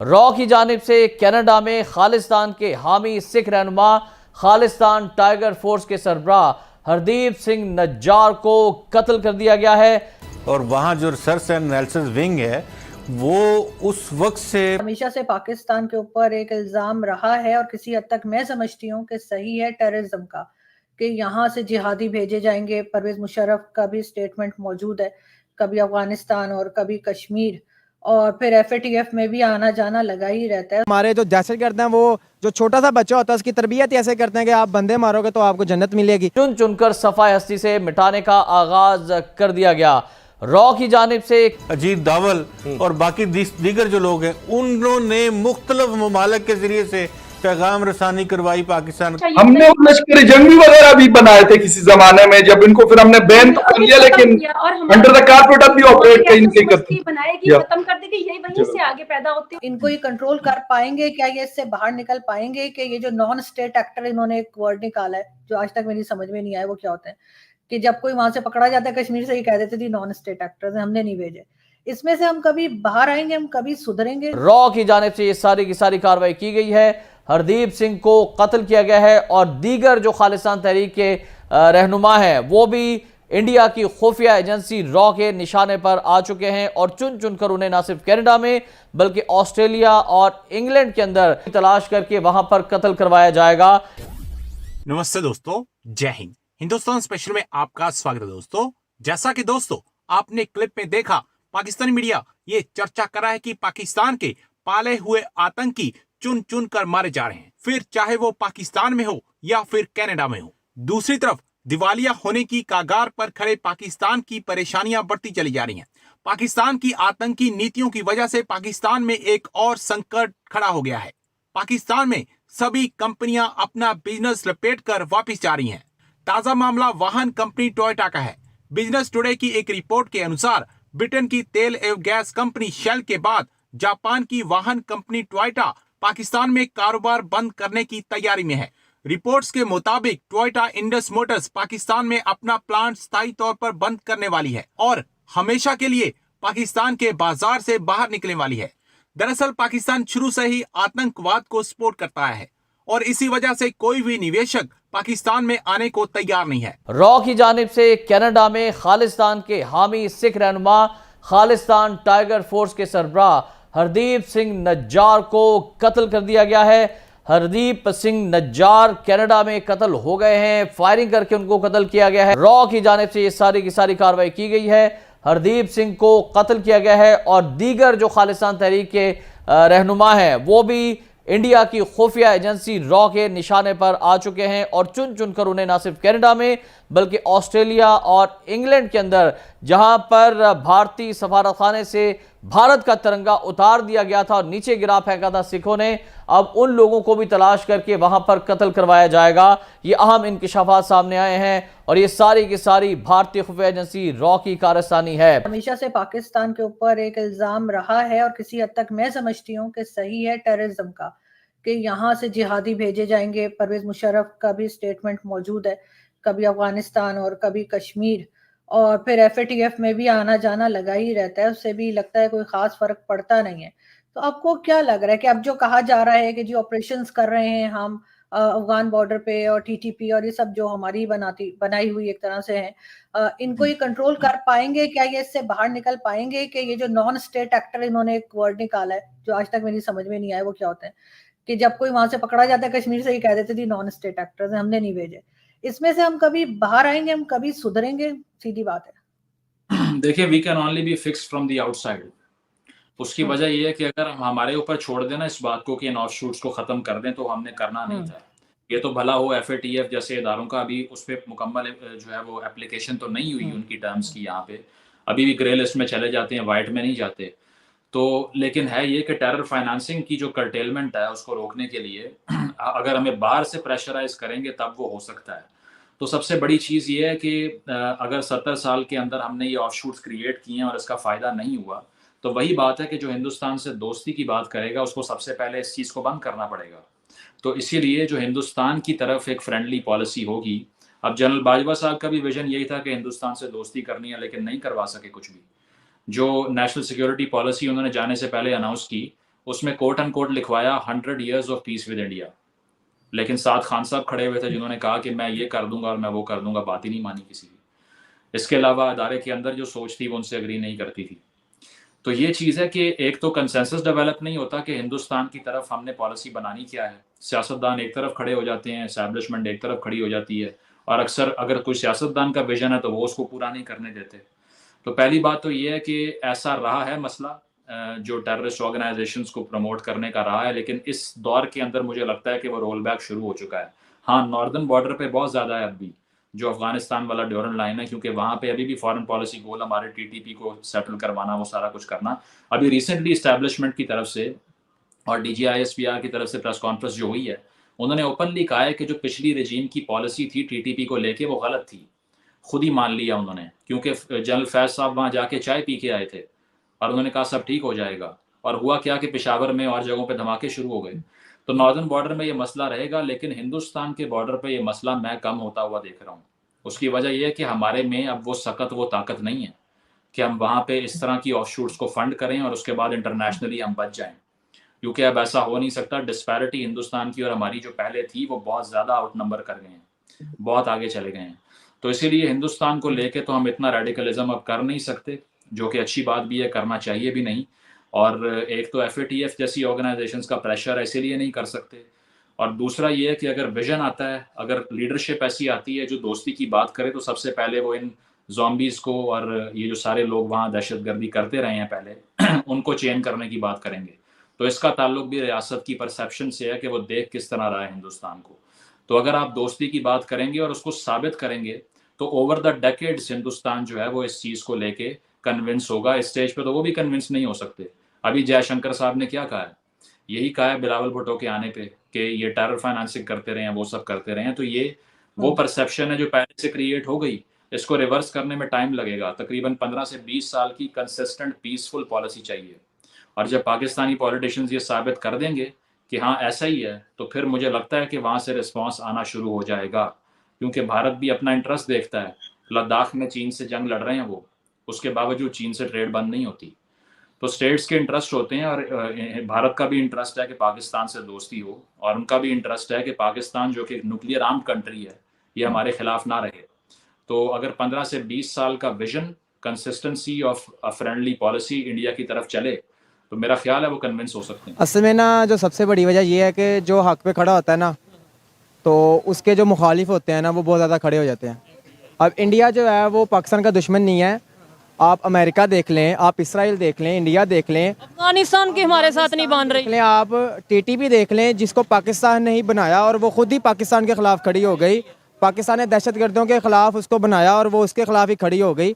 Raw की जानिब से कनाडा में खालिस्तान के हामी सिख रहनुमा खालिस्तान टाइगर फोर्स के सरबराह हरदीप सिंह नज्जार को कत्ल कर दिया गया है। और वहाँ जो रिसर्च एंड एनालिसिस विंग है वो उस वक्त से हमेशा से पाकिस्तान के ऊपर एक इल्ज़ाम रहा है और किसी हद तक मैं समझती हूँ कि सही है टेररिज्म का, कि यहाँ से जिहादी भेजे जाएंगे। परवेज मुशर्रफ का भी स्टेटमेंट मौजूद है, कभी अफगानिस्तान और कभी कश्मीर, और फिर एफएटीएफ में भी आना जाना लगा ही रहता है। हमारे जो दहशत गर्द हैं वो जो छोटा सा बच्चा होता है उसकी तरबियत ऐसे करते हैं कि आप बंदे मारोगे तो आपको जन्नत मिलेगी। चुन चुनकर सफाई हस्ती से मिटाने का आगाज कर दिया गया। रॉ की जानिब से अजीत दावल और बाकी दीगर जो लोग हैं उन्होंने मुख्तलिफ ममालिक के जरिए से पैगाम रसानी करवाई पाकिस्तान। हमने वो लश्कर जंगी वगैरह भी बनाए थे किसी जमाने में, जब इनको फिर हमने बैन तो कर लिया लेकिन अंडर द कारपेट अब भी ऑपरेट कहीं नहीं करती, खत्म कर देंगे, यही वहीं से आगे पैदा होती है। इनको ये कंट्रोल कर पाएंगे क्या, ये इससे बाहर निकल पाएंगे कि ये जो नॉन स्टेट एक्टर, इन्होंने एक वर्ड निकाला है जो आज तक मेरी समझ में नहीं आया वो क्या होता है, कि जब कोई वहां से पकड़ा जाता है कश्मीर से, ये कह देते थे नॉन स्टेट एक्टर्स हमने नहीं भेजे। इसमें से हम कभी बाहर आएंगे, हम कभी सुधरेंगे। रॉ की जानिब से ये सारी की सारी कार्रवाई की गई है। हरदीप सिंह को कत्ल किया गया है और दीगर जो खालिस्तान तहरीक के रहनुमा हैं वो भी इंडिया की खुफिया एजेंसी रॉ के निशाने पर आ चुके हैं और चुन चुनकर उन्हें न सिर्फ कनाडा में बल्कि ऑस्ट्रेलिया और इंग्लैंड के अंदर तलाश करके वहां पर कत्ल करवाया जाएगा। नमस्ते दोस्तों, जय हिंद। हिंदुस्तान स्पेशल में आपका स्वागत है दोस्तों। जैसा कि दोस्तों आपने क्लिप में देखा, पाकिस्तानी मीडिया ये चर्चा कर रहा है कि पाकिस्तान के पाले हुए आतंकी चुन चुन कर मारे जा रहे हैं, फिर चाहे वो पाकिस्तान में हो या फिर कनाडा में हो। दूसरी तरफ दिवालिया होने की कागार पर खड़े पाकिस्तान की परेशानियां बढ़ती चली जा रही हैं। पाकिस्तान की आतंकी नीतियों की वजह से पाकिस्तान में एक और संकट खड़ा हो गया है। पाकिस्तान में सभी कंपनियां अपना बिजनेस लपेट कर वापिस जा रही हैं। ताजा मामला वाहन कंपनी टोयोटा का है। बिजनेस टुडे की एक रिपोर्ट के अनुसार ब्रिटेन की तेल एवं गैस कंपनी शेल के बाद जापान की वाहन कंपनी टोयोटा पाकिस्तान में कारोबार बंद करने की तैयारी में है। रिपोर्ट्स के मुताबिक टोयोटा इंडस मोटर्स पाकिस्तान में अपना प्लांट स्थायी तौर पर बंद करने वाली है और हमेशा के लिए पाकिस्तान के बाजार से बाहर निकलने वाली है। दरअसल पाकिस्तान शुरू से ही आतंकवाद को सपोर्ट करता है और इसी वजह से कोई भी निवेशक पाकिस्तान में आने को तैयार नहीं है। रॉ की जानिब से कनाडा में खालिस्तान के हामी सिख रहनुमा खालिस्तान टाइगर फोर्स के सरबराह हरदीप सिंह नज्जार को कत्ल कर दिया गया है। हरदीप सिंह नज्जार कनाडा में कत्ल हो गए हैं, फायरिंग करके उनको कत्ल किया गया है। रॉ की जानिब से ये सारी की सारी कार्रवाई की गई है। हरदीप सिंह को कत्ल किया गया है और दीगर जो खालिस्तान तहरीक के रहनुमा हैं वो भी इंडिया की खुफिया एजेंसी रॉ के निशाने पर आ चुके हैं और चुन चुनकर उन्हें न सिर्फ कनाडा में बल्कि ऑस्ट्रेलिया और इंग्लैंड के अंदर, जहां पर भारतीय सफारतखाने से भारत का तिरंगा उतार दिया गया था और नीचे गिरा फेंका था सिखों ने, अब उन लोगों को भी तलाश करके वहां पर कत्ल करवाया जाएगा। ये अहम इंकशाफात सामने आए हैं और ये सारी की सारी भारतीय खुफिया एजेंसी रॉ की कारस्तानी है। हमेशा से पाकिस्तान के ऊपर एक इल्जाम रहा है और किसी हद तक मैं समझती हूँ कि सही है टेररिज्म का, कि यहाँ से जिहादी भेजे जाएंगे। परवेज मुशर्रफ का भी स्टेटमेंट मौजूद है, कभी अफगानिस्तान और कभी कश्मीर, और फिर एफएटीएफ में भी आना जाना लगा ही रहता है। उससे भी लगता है कोई खास फर्क पड़ता नहीं है। तो आपको क्या लग रहा है कि अब जो कहा जा रहा है कि जो ऑपरेशंस कर रहे हैं हम अफगान बॉर्डर पे और टीटीपी और ये सब जो हमारी बनाई हुई एक तरह से है, इनको ये कंट्रोल कर पाएंगे क्या, ये इससे बाहर निकल पाएंगे कि ये जो नॉन स्टेट एक्टर, इन्होंने एक वर्ड निकाला है जो आज तक मेरी समझ में नहीं आया वो क्या होता है, कि जब कोई वहां से पकड़ा जाता है कश्मीर से, ये कह देते थे नॉन स्टेट एक्टर्स हमने नहीं भेजे। इसमें से हम कभी बाहर आएंगे, हम कभी सुधरेंगे, सीधी बात है। देखिए, we can only be fixed from the outside. उसकी वजह ये है कि अगर हम हमारे ऊपर छोड़ देना इस बात को कि इन ऑफशूट्स को खत्म कर दें, तो हमने करना नहीं था। ये तो भला हो एफएटीएफ जैसे इदारों का अभी उस पर मुकम्मल जो है वो एप्लीकेशन तो नहीं हुई उनकी टर्म्स की, यहाँ पे अभी भी ग्रे लिस्ट में चले जाते हैं, वाइट में नहीं जाते। तो लेकिन है ये कि टेरर फाइनेंसिंग की जो कर्टेलमेंट है उसको रोकने के लिए अगर हमें बाहर से प्रेशराइज करेंगे तब वो हो सकता है। तो सबसे बड़ी चीज़ ये है कि अगर 70 साल के अंदर हमने ये ऑफशूट्स क्रिएट किए हैं और इसका फ़ायदा नहीं हुआ, तो वही बात है कि जो हिंदुस्तान से दोस्ती की बात करेगा उसको सबसे पहले इस चीज़ को बंद करना पड़ेगा। तो इसीलिए जो हिंदुस्तान की तरफ एक फ्रेंडली पॉलिसी होगी, अब जनरल बाजवा साहब का भी विजन यही था कि हिंदुस्तान से दोस्ती करनी है, लेकिन नहीं करवा सके कुछ भी। जो नेशनल सिक्योरिटी पॉलिसी उन्होंने जाने से पहले अनाउंस की, उसमें कोट एंड कोट लिखवाया 100 years of peace with India, लेकिन साथ खान साहब खड़े हुए थे जिन्होंने कहा कि मैं ये कर दूंगा और मैं वो कर दूंगा, बात ही नहीं मानी किसी की। इसके अलावा अदारे के अंदर जो सोच थी वो उनसे एग्री नहीं करती थी। तो ये चीज़ है कि एक तो कंसेंसस डेवलप नहीं होता कि हिंदुस्तान की तरफ हमने पॉलिसी बनानी क्या है। सियासतदान एक तरफ खड़े हो जाते हैं, एस्टैब्लिशमेंट एक तरफ खड़ी हो जाती है, और अक्सर अगर कोई सियासतदान का विजन है तो वो उसको पूरा नहीं करने देते। तो पहली बात तो ये है कि ऐसा रहा है मसला जो टेररिस्ट ऑर्गेनाइजेशंस को प्रमोट करने का रहा है, लेकिन इस दौर के अंदर मुझे लगता है कि वो रोल बैक शुरू हो चुका है। हाँ, नॉर्दर्न बॉर्डर पे बहुत ज़्यादा है अभी, जो अफगानिस्तान वाला ड्यूरन लाइन है, क्योंकि वहाँ पे अभी भी फॉरेन पॉलिसी गोल हमारे टीटीपी को सेटल करवाना, वो सारा कुछ करना। अभी रिसेंटली इस्टेब्लिशमेंट की तरफ से और DGISPR की तरफ से प्रेस कॉन्फ्रेंस जो हुई है, उन्होंने ओपनली कहा है कि जो पिछली रजीम की पॉलिसी थी टीटीपी को लेके वो गलत थी। खुद ही मान लिया उन्होंने, क्योंकि जनरल फैज साहब वहाँ जाके चाय पी के आए थे और उन्होंने कहा सब ठीक हो जाएगा, और हुआ क्या कि पेशावर में और जगहों पे धमाके शुरू हो गए। तो नॉर्दर्न बॉर्डर में ये मसला रहेगा, लेकिन हिंदुस्तान के बॉर्डर पे ये मसला मैं कम होता हुआ देख रहा हूँ। उसकी वजह यह है कि हमारे में अब वो सकत, वो ताकत नहीं है कि हम वहाँ पे इस तरह की ऑफशूट्स को फंड करें और उसके बाद इंटरनेशनली हम बच जाएं, क्योंकि अब ऐसा हो नहीं सकता। डिस्पैरिटी हिंदुस्तान की और हमारी जो पहले थी वो बहुत ज़्यादा आउट नंबर कर गए हैं, बहुत आगे चले गए हैं। तो इसीलिए हिंदुस्तान को लेके तो हम इतना रेडिकलिज्म अब कर नहीं सकते, जो कि अच्छी बात भी है, करना चाहिए भी नहीं। और एक तो FATF जैसी ऑर्गेनाइजेशंस का प्रेशर है, इसीलिए नहीं कर सकते। और दूसरा ये है कि अगर विजन आता है, अगर लीडरशिप ऐसी आती है जो दोस्ती की बात करे, तो सबसे पहले वो इन ज़ॉम्बीज़ को और ये जो सारे लोग वहाँ दहशतगर्दी करते रहे हैं पहले उनको चेन करने की बात करेंगे। तो इसका ताल्लुक भी रियासत की परसेप्शन से है कि वो देख किस तरह रहा है हिंदुस्तान को। तो अगर आप दोस्ती की बात करेंगे और उसको साबित करेंगे, तो ओवर द डेकेड्स हिंदुस्तान जो है वो इस चीज़ को लेके कन्विंस होगा। इस स्टेज पे तो वो भी कन्विंस नहीं हो सकते। अभी जयशंकर साहब ने क्या कहा है, यही कहा है बिलावल भुट्टो के आने पे कि ये टेरर फाइनेंसिंग करते रहे हैं, वो सब करते रहे हैं। तो ये वो परसेप्शन है जो पहले से क्रिएट हो गई, इसको रिवर्स करने में टाइम लगेगा। तकरीबन 15 से 20 साल की कंसिस्टेंट पीसफुल पॉलिसी चाहिए। और जब पाकिस्तानी पॉलिटिशियंस ये साबित कर देंगे कि हाँ ऐसा ही है, तो फिर मुझे लगता है कि वहाँ से रिस्पॉन्स आना शुरू हो जाएगा, क्योंकि भारत भी अपना इंटरेस्ट देखता है। लद्दाख में चीन से जंग लड़ रहे हैं वो, उसके बावजूद चीन से ट्रेड बंद नहीं होती। तो स्टेट्स के इंटरेस्ट होते हैं, और भारत का भी इंटरेस्ट है कि पाकिस्तान से दोस्ती हो, और उनका भी इंटरेस्ट है कि पाकिस्तान जो कि न्यूक्लियर आर्म्ड कंट्री है, ये हमारे खिलाफ ना रहे। तो अगर 15 से 20 साल का vision, consistency of a friendly policy India की तरफ चले, तो मेरा ख्याल है वो कन्विंस हो सकते हैं। असल में ना जो सबसे बड़ी वजह ये है कि जो हक पे खड़ा होता है ना, तो उसके जो मुखालिफ होते हैं ना, वो बहुत ज़्यादा खड़े हो जाते हैं। अब इंडिया जो है वो पाकिस्तान का दुश्मन नहीं है। आप अमेरिका देख लें, आप इसराइल देख लें, इंडिया देख लें, अफगानिस्तान के हमारे साथ नहीं बांध रही। आप TTP देख लें, जिसको पाकिस्तान ने ही बनाया और वो खुद ही पाकिस्तान के ख़िलाफ़ खड़ी हो गई। पाकिस्तान ने दहशतगर्दों के ख़िलाफ़ उसको बनाया और वो उसके ख़िलाफ़ ही खड़ी हो गई।